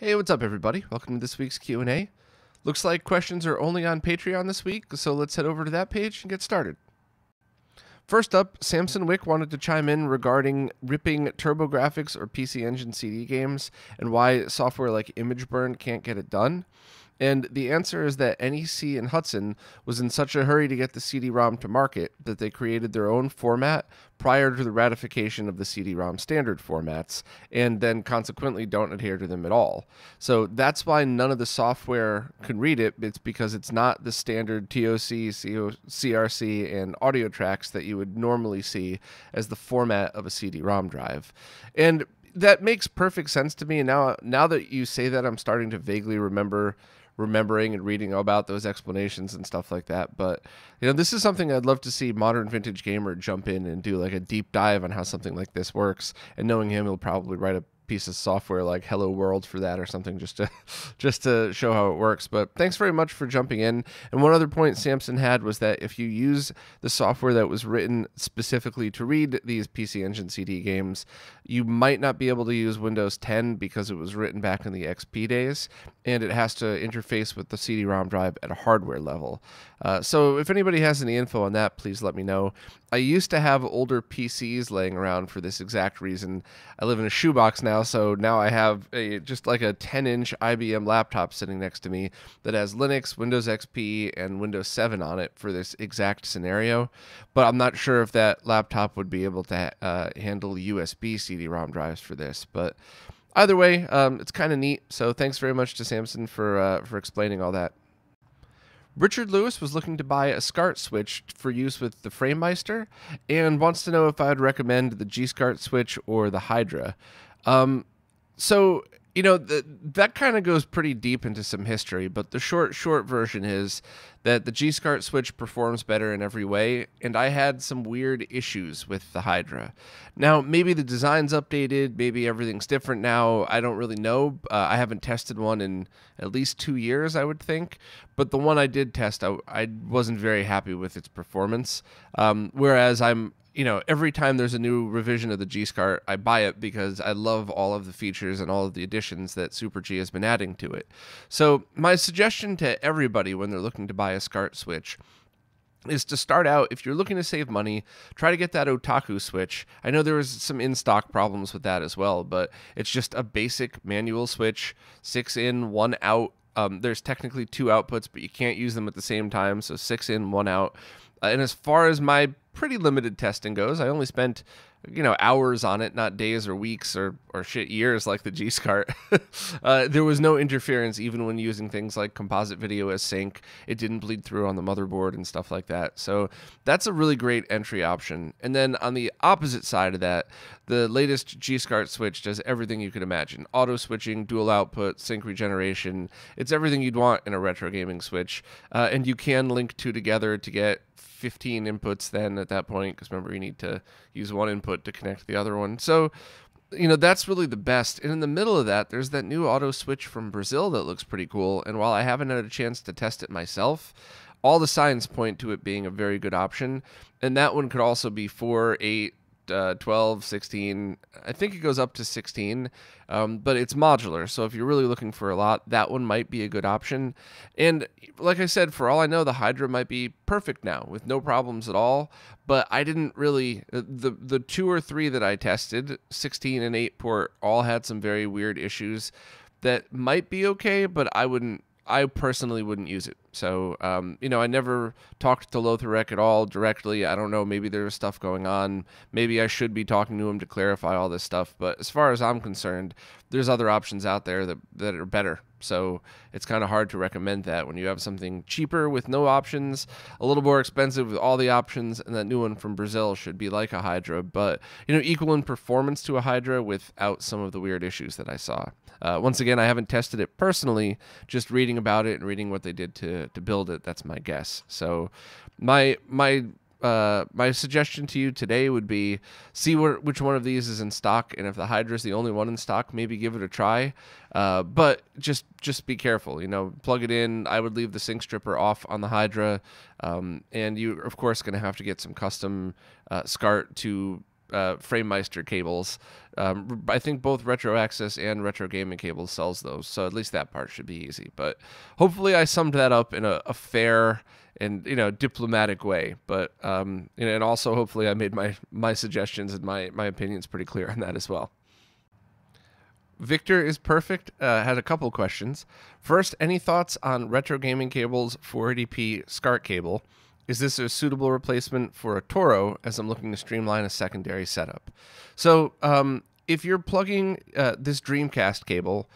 Hey, what's up, everybody? Welcome to this week's Q&A. Looks like questions are only on Patreon this week, so let's head over to that page and get started. First up, Samson Wick wanted to chime in regarding ripping TurboGrafx or PC Engine CD games and why software like ImageBurn can't get it done. And the answer is that NEC and Hudson was in such a hurry to get the CD-ROM to market that they created their own format prior to the ratification of the CD-ROM standard formats, and then consequently don't adhere to them at all. So that's why none of the software can read it. It's because it's not the standard TOC, CRC, and audio tracks that you would normally see as the format of a CD-ROM drive. And that makes perfect sense to me. And now that you say that, I'm starting to vaguely remembering and reading about those explanations and stuff like that. But this is something I'd love to see Modern Vintage Gamer jump in and do like a deep dive on how something like this works. And knowing him, he'll probably write a piece of software like Hello World for that or something just to show how it works. But thanks very much for jumping in. And one other point Samson had was that if you use the software that was written specifically to read these PC Engine CD games, you might not be able to use Windows 10 because it was written back in the XP days, and it has to interface with the CD-ROM drive at a hardware level. So if anybody has any info on that, please let me know. I used to have older PCs laying around for this exact reason. I live in a shoebox now, so now I have just like a 10-inch IBM laptop sitting next to me that has Linux, Windows XP, and Windows 7 on it for this exact scenario. But I'm not sure if that laptop would be able to handle USB CD-ROM drives for this. But either way, it's kind of neat. So thanks very much to Samson for explaining all that. Richard Lewis was looking to buy a Scart Switch for use with the FrameMeister and wants to know if I would recommend the G-Scart Switch or the Hydra. So that kind of goes pretty deep into some history, but the short version is that the G-Scart Switch performs better in every way, and I had some weird issues with the Hydra. Now, maybe the design's updated, maybe everything's different now, I don't really know. I haven't tested one in at least 2 years, I would think, but the one I did test, I wasn't very happy with its performance, whereas every time there's a new revision of the G-Scart, I buy it because I love all of the features and all of the additions that Super G has been adding to it. So my suggestion to everybody when they're looking to buy a Scart Switch is to start out, if you're looking to save money, try to get that Otaku switch. I know there was some in-stock problems with that as well, but it's just a basic manual switch, 6 in, 1 out. There's technically 2 outputs, but you can't use them at the same time, so 6 in, 1 out. And as far as my pretty limited testing goes, I only spent hours on it, not days or weeks or years like the G-Scart. There was no interference even when using things like composite video as sync. It didn't bleed through on the motherboard and stuff like that. So that's a really great entry option. And then on the opposite side of that, the latest G-Scart Switch does everything you could imagine. Auto switching, dual output, sync regeneration. It's everything you'd want in a retro gaming Switch. And you can link 2 together to get 15 inputs then at that point, because remember, you need to use 1 input to connect the other one. So that's really the best. And in the middle of that, there's that new auto switch from Brazil that looks pretty cool. And while I haven't had a chance to test it myself, all the signs point to it being a very good option. And that one could also be 4, 8, 12, 16. I think it goes up to 16, but it's modular. So if you're really looking for a lot, that one might be a good option. And like I said, for all I know, the Hydra might be perfect now with no problems at all. But I didn't really, the 2 or 3 that I tested, 16 and 8 port, all had some very weird issues that might be okay, but I personally wouldn't use it. So, I never talked to Lothar at all directly. I don't know, maybe there was stuff going on. Maybe I should be talking to him to clarify all this stuff. But as far as I'm concerned, there's other options out there that are better. So it's kind of hard to recommend that when you have something cheaper with no options, a little more expensive with all the options, and that new one from Brazil should be like a Hydra, but equal in performance to a Hydra without some of the weird issues that I saw. Once again, I haven't tested it personally, just reading about it and reading what they did to build it. That's my guess. So my suggestion to you today would be see which one of these is in stock, and if the Hydra is the only one in stock, maybe give it a try. But just be careful. Plug it in. I would leave the sync stripper off on the Hydra, and you're of course going to have to get some custom SCART to FrameMeister cables. I think both Retro Access and Retro Gaming Cables sells those, so at least that part should be easy. But hopefully I summed that up in a fair and diplomatic way. But and also hopefully I made my suggestions and my opinions pretty clear on that as well. Victor is perfect. Had a couple questions. First, any thoughts on Retro Gaming Cable's 480p SCART cable? Is this a suitable replacement for a Toro, as I'm looking to streamline a secondary setup? So if you're plugging this Dreamcast cable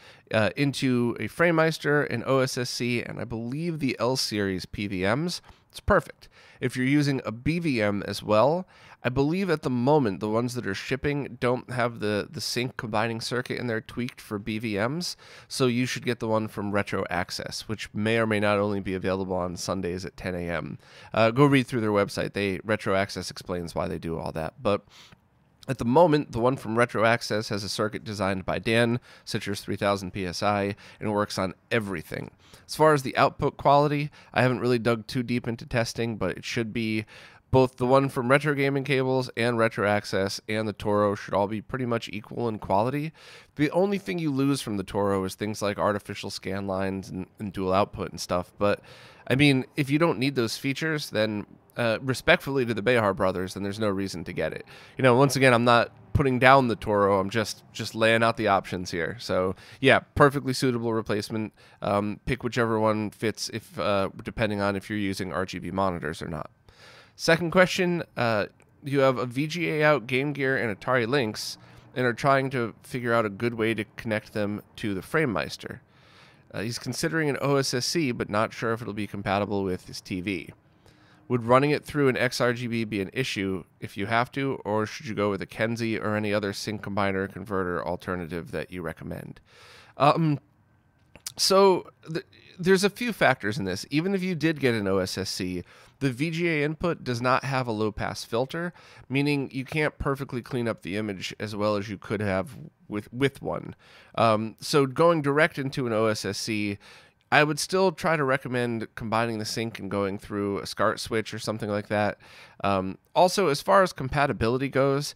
into a FrameMeister, an OSSC, and I believe the L-Series PVMs, it's perfect. If you're using a BVM as well, I believe at the moment the ones that are shipping don't have the sync combining circuit in there tweaked for BVMs, so you should get the one from Retro Access, which may or may not only be available on Sundays at 10 a.m. Go read through their website. Retro Access explains why they do all that, but at the moment, the one from Retro Access has a circuit designed by Dan, Citrus 3000 PSI, and works on everything. As far as the output quality, I haven't really dug too deep into testing, but it should be both the one from Retro Gaming Cables and Retro Access and the Toro should all be pretty much equal in quality. The only thing you lose from the Toro is things like artificial scan lines and dual output and stuff. But, I mean, if you don't need those features, then respectfully to the Behar brothers, then there's no reason to get it. Once again, I'm not putting down the Toro. I'm just laying out the options here. So, yeah, perfectly suitable replacement. Pick whichever one fits if depending on if you're using RGB monitors or not. Second question, you have a VGA out Game Gear and Atari Lynx and are trying to figure out a good way to connect them to the FrameMeister. He's considering an OSSC, but not sure if it'll be compatible with his TV. Would running it through an XRGB be an issue if you have to, or should you go with a Kenzie or any other sync combiner converter alternative that you recommend? There's a few factors in this. Even if you did get an OSSC, the VGA input does not have a low-pass filter, meaning you can't perfectly clean up the image as well as you could have with one. So going direct into an OSSC, I would still try to recommend combining the sync and going through a Scart Switch or something like that. Also, as far as compatibility goes,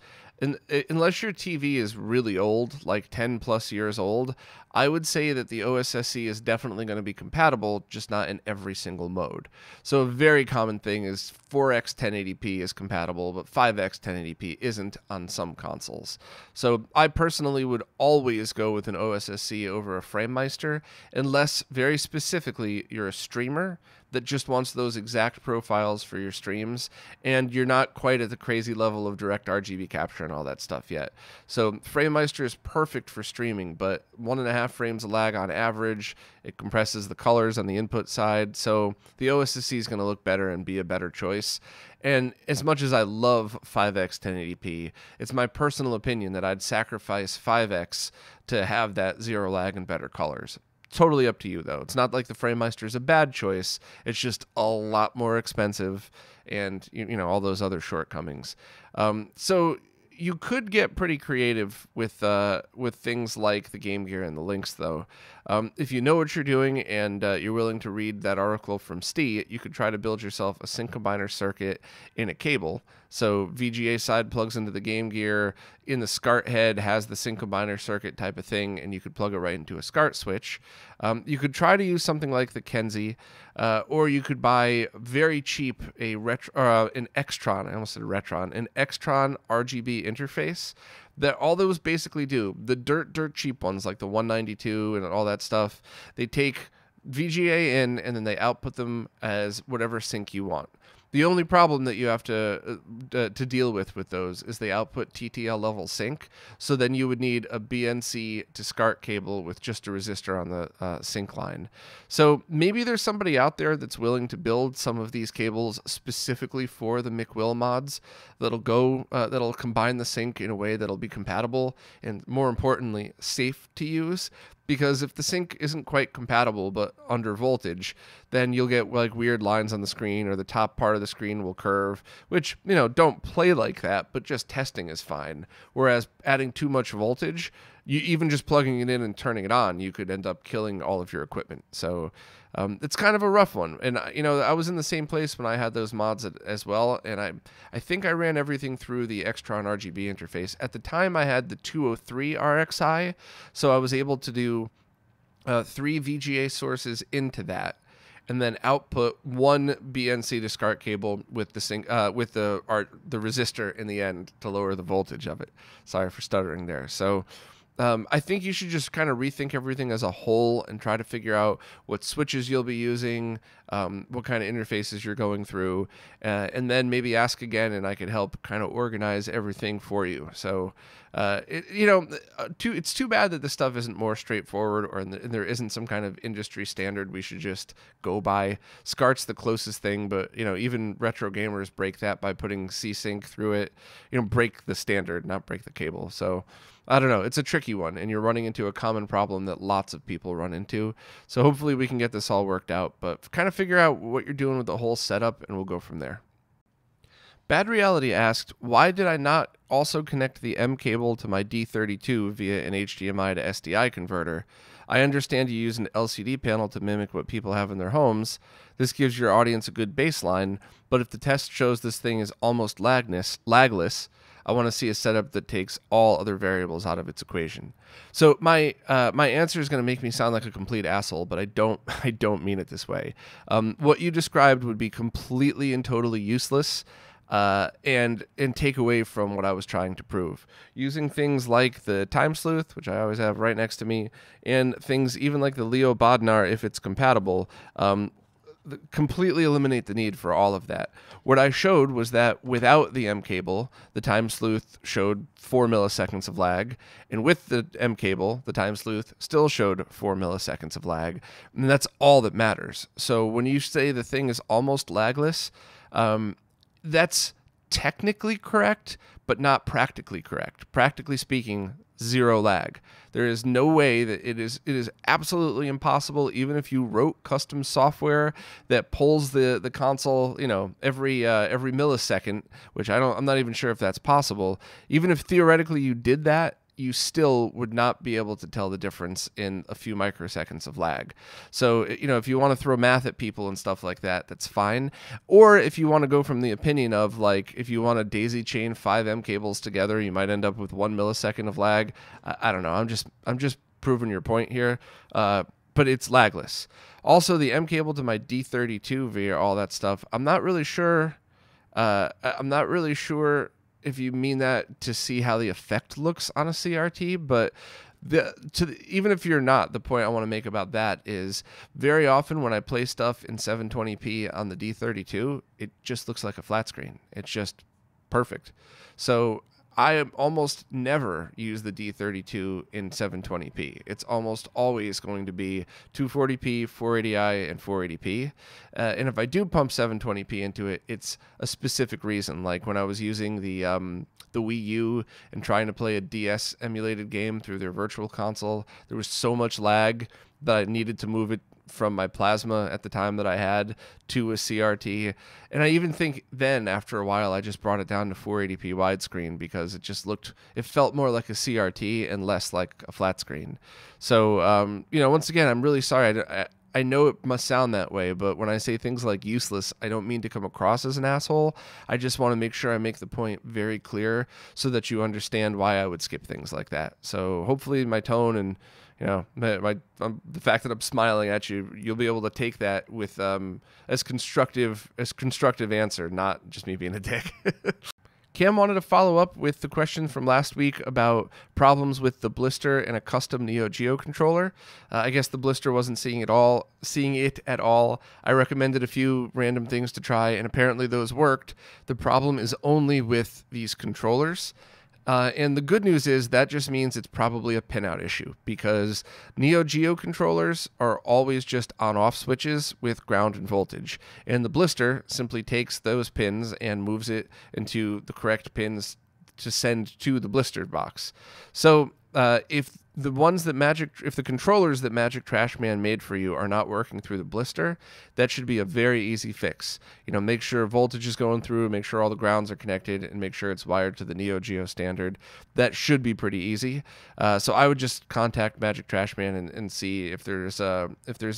unless your TV is really old, like 10 plus years old, I would say that the OSSC is definitely going to be compatible, just not in every single mode. So a very common thing is 4x 1080p is compatible, but 5x 1080p isn't on some consoles. So I personally would always go with an OSSC over a FrameMeister, unless very specifically you're a streamer that just wants those exact profiles for your streams, and you're not quite at the crazy level of direct RGB capture and all that stuff yet. So FrameMeister is perfect for streaming, but 1.5 frames of lag on average. It compresses the colors on the input side, so the OSSC is going to look better and be a better choice. And as much as I love 5x 1080p, it's my personal opinion that I'd sacrifice 5x to have that zero lag and better colors. Totally up to you, though. It's not like the FrameMeister is a bad choice. It's just a lot more expensive and, all those other shortcomings. So you could get pretty creative with things like the Game Gear and the Lynx, though. If you know what you're doing and you're willing to read that article from Steve, you could try to build yourself a sync combiner circuit in a cable. So VGA side plugs into the Game Gear, in the SCART head has the sync combiner circuit type of thing, and you could plug it right into a SCART switch. You could try to use something like the Kenzie, or you could buy very cheap an Extron. I almost said Retron, an Extron RGB interface. That all those basically do, the dirt cheap ones like the 192 and all that stuff, they take VGA in and then they output them as whatever sync you want. The only problem that you have to deal with those is they output TTL level sync. So then you would need a BNC to SCART cable with just a resistor on the sync line. So maybe there's somebody out there that's willing to build some of these cables specifically for the McWill mods that'll combine the sync in a way that'll be compatible and, more importantly, safe to use. Because if the sync isn't quite compatible but under voltage, then you'll get like weird lines on the screen, or the top part of the screen will curve, which, don't play like that, but just testing is fine. Whereas adding too much voltage, you even just plugging it in and turning it on, you could end up killing all of your equipment. So it's kind of a rough one. And I was in the same place when I had those mods as well, and I think I ran everything through the Extron RGB interface. At the time, I had the 203 RXI, so I was able to do 3 VGA sources into that, and then output one BNC to SCART cable with the resistor in the end to lower the voltage of it. Sorry for stuttering there. So I think you should just kind of rethink everything as a whole and try to figure out what switches you'll be using, what kind of interfaces you're going through, and then maybe ask again, and I could help kind of organize everything for you. So, it's too bad that this stuff isn't more straightforward, or there isn't some kind of industry standard we should just go by. SCART's the closest thing, but even retro gamers break that by putting C-Sync through it. Break the standard, not break the cable. So I don't know. It's a tricky one, and you're running into a common problem that lots of people run into. So hopefully we can get this all worked out, but kind of figure out what you're doing with the whole setup, and we'll go from there. Bad Reality asked, why did I not also connect the M cable to my D32 via an HDMI to SDI converter? I understand you use an LCD panel to mimic what people have in their homes. This gives your audience a good baseline, but if the test shows this thing is almost lagless, I want to see a setup that takes all other variables out of its equation. So my answer is going to make me sound like a complete asshole, but I don't mean it this way. What you described would be completely and totally useless, and take away from what I was trying to prove. Using things like the Time Sleuth, which I always have right next to me, and things even like the Leo Bodnar, if it's compatible, completely eliminate the need for all of that. What I showed was that without the M cable, the Time Sleuth showed 4 milliseconds of lag, and with the M cable, the Time Sleuth still showed 4 milliseconds of lag, and that's all that matters. So when you say the thing is almost lagless, that's technically correct, but not practically correct. Practically speaking, zero lag. There is no way that it is absolutely impossible, even if you wrote custom software that pulls the console, every millisecond, which I'm not even sure if that's possible. Even if theoretically you did that, you still would not be able to tell the difference in a few microseconds of lag. So, if you want to throw math at people and stuff like that, that's fine. Or if you want to go from the opinion of, like, if you want to daisy chain 5 M cables together, you might end up with 1 millisecond of lag. I don't know. I'm just proving your point here. But it's lagless. Also, the M cable to my D32 via all that stuff, I'm not really sure if you mean that to see how the effect looks on a CRT, but even if you're not, the point I want to make about that is very often when I play stuff in 720p on the D32, it just looks like a flat screen. It's just perfect. So I almost never use the D32 in 720p. It's almost always going to be 240p, 480i, and 480p. And if I do pump 720p into it, it's a specific reason. Like when I was using the Wii U and trying to play a DS emulated game through their virtual console, there was so much lag that I needed to move it from my plasma at the time that I had to a CRT. And I even think then after a while I just brought it down to 480p widescreen because it felt more like a CRT and less like a flat screen. So once again, I'm really sorry. I know it must sound that way, but when I say things like useless, I don't mean to come across as an asshole. I just want to make sure I make the point very clear so that you understand why I would skip things like that. So hopefully my tone and the fact that I'm smiling at you, you'll be able to take that with as constructive answer, not just me being a dick. Cam wanted to follow up with the question from last week about problems with the Blister and a custom Neo Geo controller. I guess the Blister wasn't seeing it at all. I recommended a few random things to try, and apparently those worked. The problem is only with these controllers. And the good news is that just means it's probably a pinout issue because Neo Geo controllers are always just on-off switches with ground and voltage. And the Blister simply takes those pins and moves it into the correct pins to send to the blistered box. So if the ones that if the controllers that Magic Trash Man made for you are not working through the blister, that should be a very easy fix. Make sure voltage is going through, make sure all the grounds are connected, and make sure it's wired to the Neo Geo standard. That should be pretty easy. So I would just contact Magic Trash Man and see if there's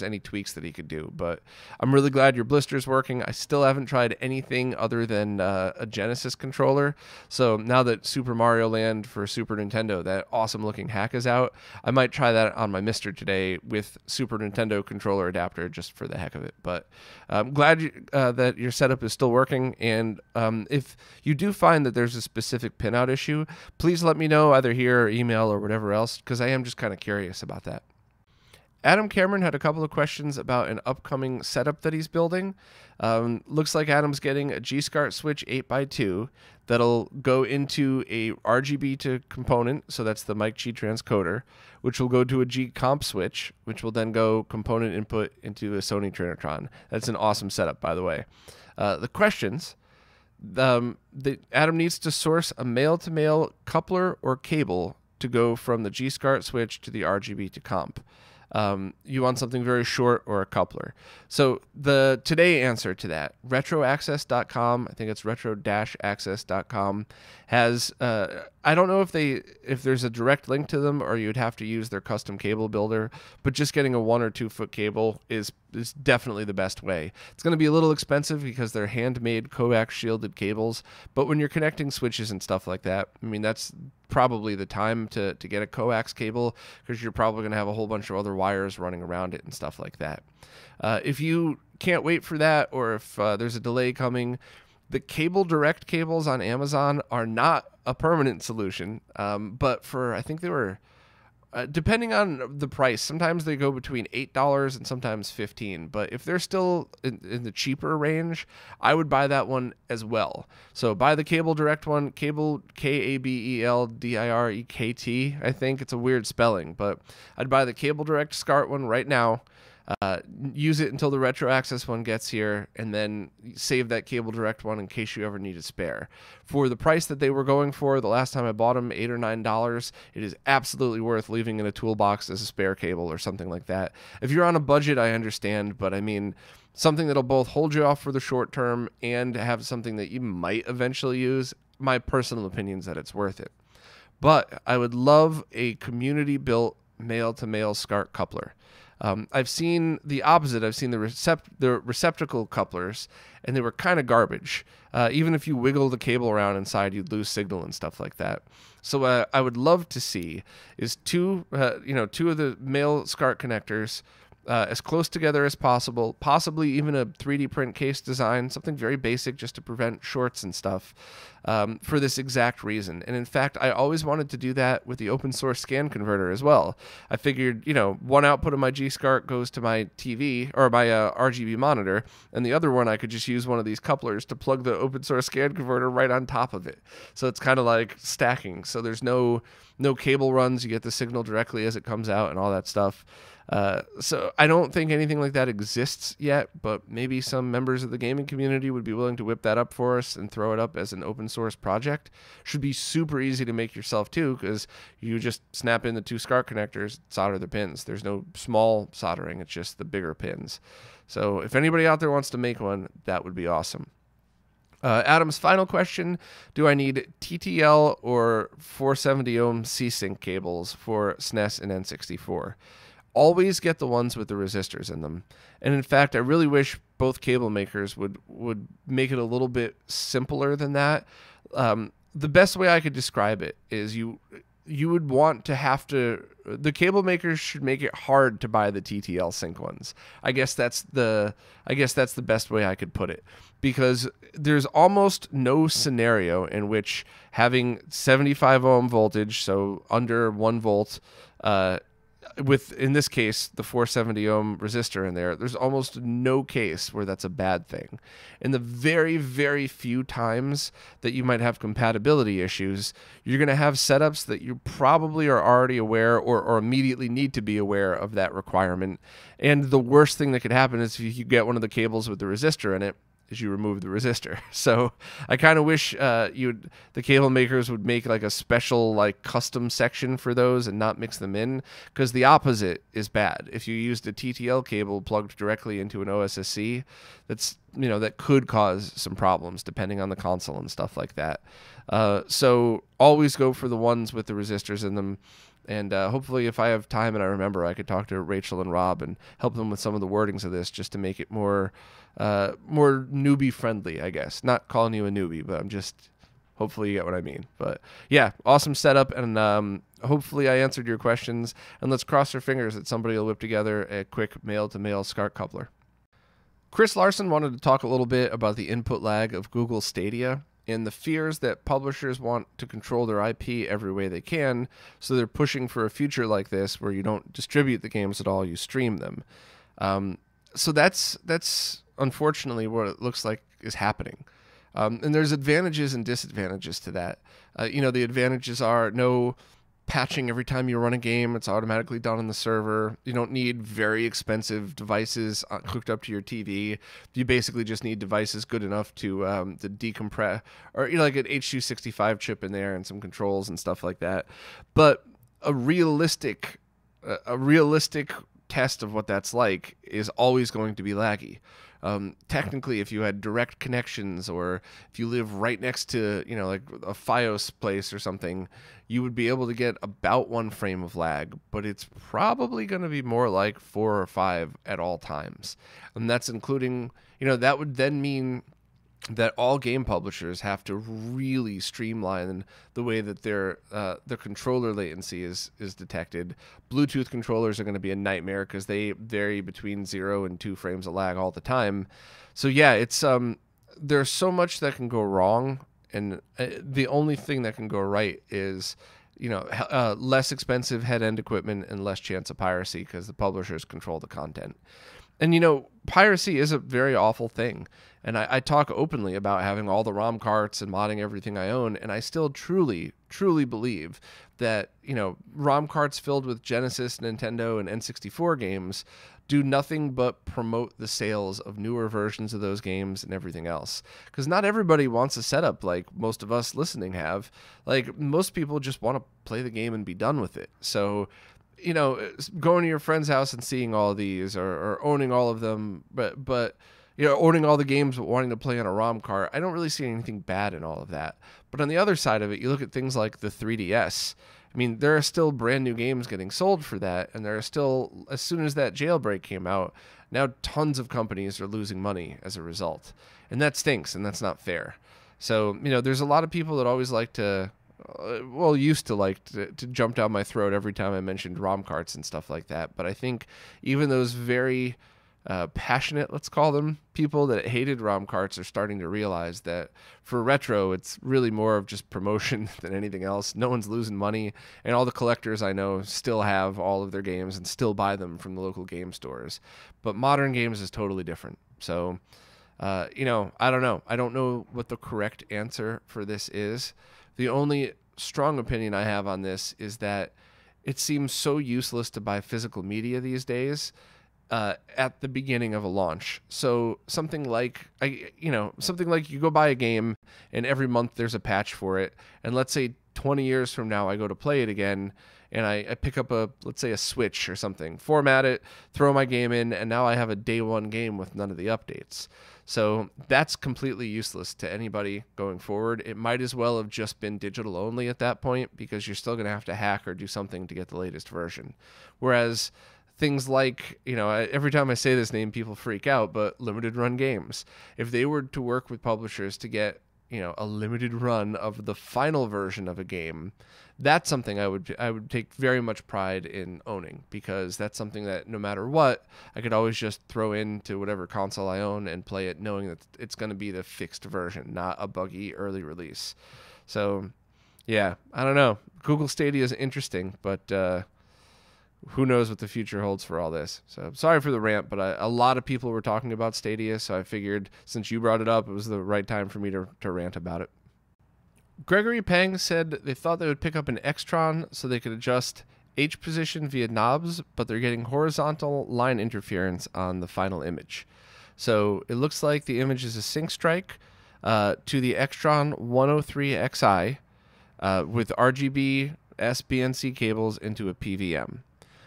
any tweaks that he could do. But I'm really glad your blister is working. I still haven't tried anything other than a Genesis controller. So now that Super Mario Land for Super Nintendo, that awesome looking hack is out, I might try that on my Mister today with Super Nintendo controller adapter just for the heck of it. But I'm glad that your setup is still working. And if you do find that there's a specific pinout issue, please let me know either here or email or whatever else, because I am just kind of curious about that. Adam Cameron had a couple of questions about an upcoming setup that he's building. Looks like Adam's getting a Scart Switch 8x2 that'll go into a RGB to component, so that's the mic G transcoder, which will go to a G comp switch, which will then go component input into a Sony Trinitron. That's an awesome setup, by the way. The questions: Adam needs to source a male-to-male coupler or cable to go from the Scart Switch to the RGB to comp. You want something very short or a coupler. So the today answer to that, retroaccess.com, I think it's retro-access.com, has, I don't know if there's a direct link to them or you'd have to use their custom cable builder, but just getting a 1 or 2 foot cable is definitely the best way. It's going to be a little expensive because they're handmade coax shielded cables, but when you're connecting switches and stuff like that, I mean, that's probably the time to get a coax cable, because you're probably going to have a whole bunch of other wires running around it and stuff like that. If you can't wait for that, or if there's a delay coming, the cable direct cables on Amazon are not a permanent solution, but I think they were, depending on the price, sometimes they go between $8 and sometimes $15. But if they're still in the cheaper range, I would buy that one as well. So buy the cable direct one, cable KABELDIREKT. I think it's a weird spelling, but I'd buy the cable direct Scart one right now. Use it until the retro access one gets here, and then save that cable direct one in case you ever need a spare. For the price that they were going for the last time I bought them, $8 or $9, it is absolutely worth leaving in a toolbox as a spare cable or something like that. If you're on a budget, I understand, but I mean, something that'll both hold you off for the short term and have something that you might eventually use, my personal opinion is that it's worth it. But I would love a community built male-to-male Scart coupler. I've seen the opposite. I've seen the receptacle couplers, and they were kind of garbage. Even if you wiggle the cable around inside, you'd lose signal and stuff like that. So I would love to see is two of the male Scart connectors as close together as possible, possibly even a 3D print case design, something very basic just to prevent shorts and stuff, for this exact reason. And in fact, I always wanted to do that with the open source scan converter as well. I figured, one output of my G-Scart goes to my TV or my RGB monitor, and the other one I could just use one of these couplers to plug the open source scan converter right on top of it. So it's kind of like stacking. So there's no cable runs. You get the signal directly as it comes out and all that stuff. So I don't think anything like that exists yet, but maybe some members of the gaming community would be willing to whip that up for us and throw it up as an open source project. Should be super easy to make yourself too, because you just snap in the 2 Scart connectors, solder the pins. There's no small soldering, it's just the bigger pins. So if anybody out there wants to make one, that would be awesome. Adam's final question: do I need TTL or 470 ohm C-Sync cables for SNES and N64? Always get the ones with the resistors in them. And in fact, I really wish both cable makers would make it a little bit simpler than that. The best way I could describe it is you would want to have to, the cable makers should make it hard to buy the TTL sync ones. I guess that's the best way I could put it, because there's almost no scenario in which having 75 ohm voltage, so under 1 volt, with, in this case, the 470 ohm resistor in there, there's almost no case where that's a bad thing. In the very, very few times that you might have compatibility issues, you're going to have setups that you probably are already aware or immediately need to be aware of that requirement. And the worst thing that could happen is if you get one of the cables with the resistor in it, is you remove the resistor. So I kind of wish the cable makers would make like a special like custom section for those and not mix them in, because the opposite is bad. If you used a TTL cable plugged directly into an OSSC, that could cause some problems depending on the console and stuff like that. So always go for the ones with the resistors in them. And hopefully, if I have time and I remember, I could talk to Rachel and Rob and help them with some of the wordings of this, just to make it more newbie friendly, I guess. Not calling you a newbie, but I'm just, hopefully you get what I mean. But yeah, awesome setup, and hopefully I answered your questions. And let's cross our fingers that somebody will whip together a quick male-to-male Scart coupler. Chris Larson wanted to talk a little bit about the input lag of Google Stadia and the fears that publishers want to control their IP every way they can, so they're pushing for a future like this where you don't distribute the games at all, you stream them. So that's unfortunately what it looks like is happening. And there's advantages and disadvantages to that. The advantages are no patching every time you run a game. It's automatically done on the server. You don't need very expensive devices hooked up to your TV. You basically just need devices good enough to decompress, or like an H.265 chip in there and some controls and stuff like that. But a realistic test of what that's like is always going to be laggy. Technically, if you had direct connections, or if you live right next to, like a FiOS place or something, you would be able to get about 1 frame of lag, but it's probably going to be more like 4 or 5 at all times. And that's including, that would then mean that all game publishers have to really streamline the way that their controller latency is detected. Bluetooth controllers are going to be a nightmare because they vary between 0 and 2 frames of lag all the time. So yeah, it's there's so much that can go wrong, and the only thing that can go right is less expensive head-end equipment and less chance of piracy, because the publishers control the content. And piracy is a very awful thing. And I talk openly about having all the ROM carts and modding everything I own, and I still truly believe that, ROM carts filled with Genesis, Nintendo, and N64 games do nothing but promote the sales of newer versions of those games and everything else. Because not everybody wants a setup like most of us listening have. Like, most people just want to play the game and be done with it. So, going to your friend's house and seeing all these, or owning all of them, but owning all the games but wanting to play on a ROM cart, I don't really see anything bad in all of that. But on the other side of it, you look at things like the 3DS. I mean, there are still brand new games getting sold for that, and there are still, as soon as that jailbreak came out, now tons of companies are losing money as a result. And that stinks, and that's not fair. So, there's a lot of people that always like to, used to like to jump down my throat every time I mentioned ROM carts and stuff like that. But I think even those very passionate, let's call them, people that hated ROM carts are starting to realize that for retro, it's really more of just promotion than anything else. No one's losing money, and all the collectors I know still have all of their games and still buy them from the local game stores. But modern games is totally different. So, I don't know. I don't know what the correct answer for this is. The only strong opinion I have on this is that it seems so useless to buy physical media these days at the beginning of a launch. So something like you go buy a game and every month there's a patch for it. And let's say 20 years from now, I go to play it again and I pick up let's say a Switch or something, format it, throw my game in, and now I have a day one game with none of the updates. So that's completely useless to anybody going forward. It might as well have just been digital only at that point, because you're still going to have to hack or do something to get the latest version. Whereas things like, every time I say this name, people freak out, but limited run games. If they were to work with publishers to get, a limited run of the final version of a game, that's something I would take very much pride in owning, because that's something that no matter what, I could always just throw into whatever console I own and play it, knowing that it's going to be the fixed version, not a buggy early release. So, yeah, I don't know. Google Stadia is interesting, but who knows what the future holds for all this. So sorry for the rant, but a lot of people were talking about Stadia, so I figured since you brought it up, it was the right time for me to rant about it. Gregory Pang said they thought they would pick up an Extron so they could adjust H position via knobs, but they're getting horizontal line interference on the final image. So it looks like the image is a sync strike to the Extron 103XI with RGB SBNC cables into a PVM.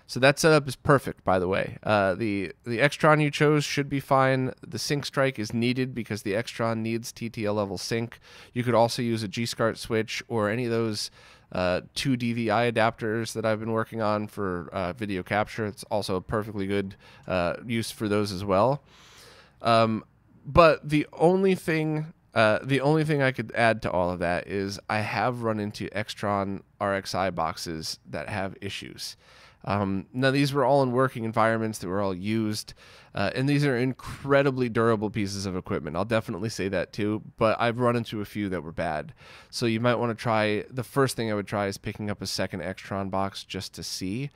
So that setup is perfect, by the way. The Extron you chose should be fine. The sync strike is needed because the Extron needs TTL level sync. You could also use a Scart Switch or any of those 2 DVI adapters that I've been working on for video capture. It's also a perfectly good use for those as well. But the only thing I could add to all of that is I have run into Extron RXI boxes that have issues. Now, these were all in working environments that were all used, and these are incredibly durable pieces of equipment. I'll definitely say that too, but I've run into a few that were bad. So you might want to try, the first thing I would try is picking up a second Extron box just to see.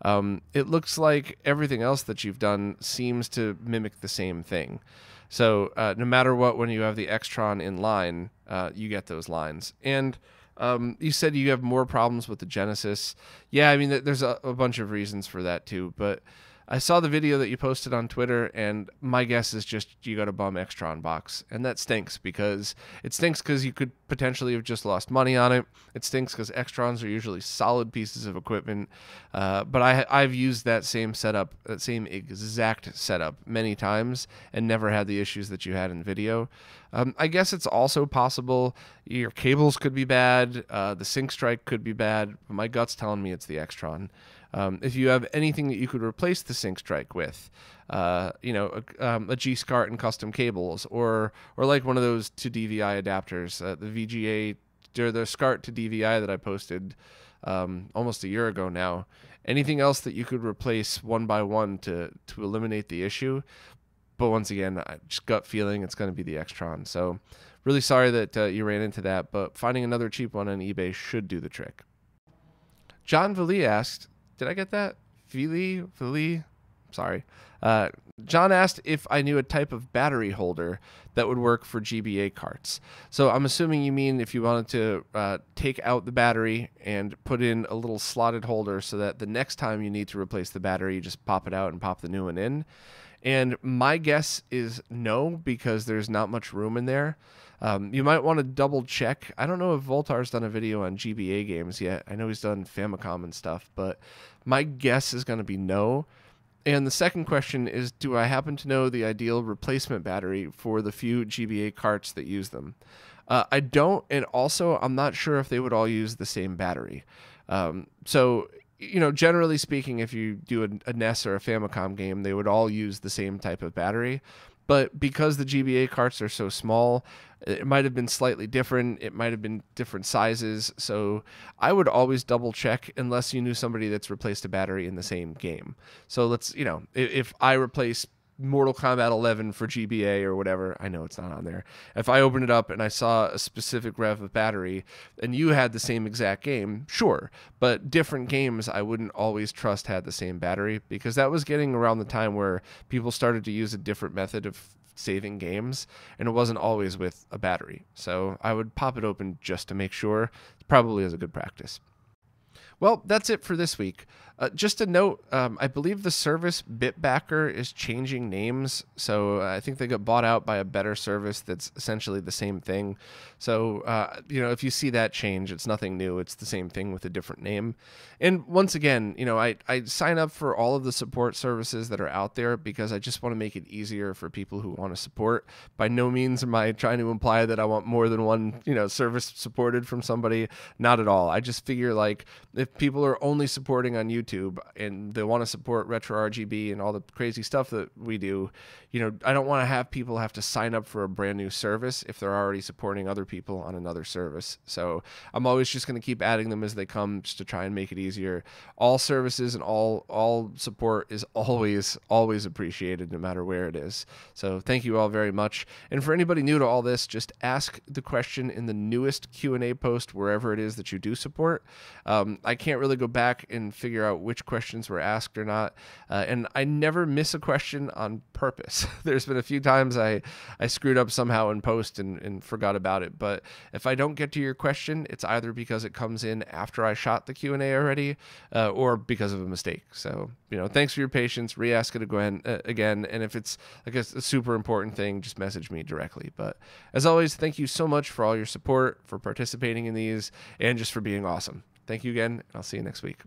It looks like everything else that you've done seems to mimic the same thing. So no matter what, when you have the Extron in line, you get those lines. And you said you have more problems with the Genesis. Yeah, I mean, there's a bunch of reasons for that too, but I saw the video that you posted on Twitter, and my guess is just you got a bum Extron box, and that stinks because you could potentially have just lost money on it. It stinks because Extrons are usually solid pieces of equipment, but I've used that same setup, that same exact setup many times, and never had the issues that you had in video. I guess it's also possible your cables could be bad, the sync strike could be bad, but my gut's telling me it's the Extron. If you have anything that you could replace the sync strike with, a G-Scart and custom cables, or like one of those 2 DVI adapters, the VGA, or the Scart to DVI that I posted almost a year ago now. Anything else that you could replace one by one to eliminate the issue. But once again, just gut feeling it's going to be the Extron. So really sorry that you ran into that, but finding another cheap one on eBay should do the trick. John Vili asked, did I get that? Vili? Sorry. John asked if I knew a type of battery holder that would work for GBA carts. So I'm assuming you mean if you wanted to take out the battery and put in a little slotted holder so that the next time you need to replace the battery, you just pop it out and pop the new one in. And my guess is no, because there's not much room in there. You might want to double check. I don't know if Voltar's done a video on GBA games yet. I know he's done Famicom and stuff, but my guess is going to be no. And the second question is, do I happen to know the ideal replacement battery for the few GBA carts that use them? I don't, and also I'm not sure if they would all use the same battery. So, generally speaking, if you do a NES or a Famicom game, they would all use the same type of battery. But because the GBA carts are so small, it might have been slightly different. It might have been different sizes. So I would always double check unless you knew somebody that's replaced a battery in the same game. So let's, if I replace Mortal Kombat 11 for GBA or whatever, I know it's not on there. If I opened it up and I saw a specific rev of battery and you had the same exact game, sure. But different games I wouldn't always trust had the same battery, because that was getting around the time where people started to use a different method of saving games, and it wasn't always with a battery. So I would pop it open just to make sure. It probably is a good practice. Well, that's it for this week. Just a note, I believe the service Bitbacker is changing names, so I think they got bought out by a better service that's essentially the same thing. So, if you see that change, it's nothing new. It's the same thing with a different name. And once again, I sign up for all of the support services that are out there because I just want to make it easier for people who want to support. By no means am I trying to imply that I want more than one, service supported from somebody. Not at all. I just figure, like, if people are only supporting on YouTube and they want to support retro RGB and all the crazy stuff that we do, I don't want to have people have to sign up for a brand new service if they're already supporting other people on another service. So I'm always just going to keep adding them as they come, just to try and make it easier. All services and all support is always appreciated, no matter where it is. So thank you all very much. And for anybody new to all this, just ask the question in the newest Q&A post wherever it is that you do support. I can't really go back and figure out out which questions were asked or not. And I never miss a question on purpose. There's been a few times I screwed up somehow in post and forgot about it. But if I don't get to your question, it's either because it comes in after I shot the Q&A already, or because of a mistake. So, thanks for your patience. Re-ask it again. And if it's like a super important thing, just message me directly. But as always, thank you so much for all your support, for participating in these, and just for being awesome. Thank you again, and I'll see you next week.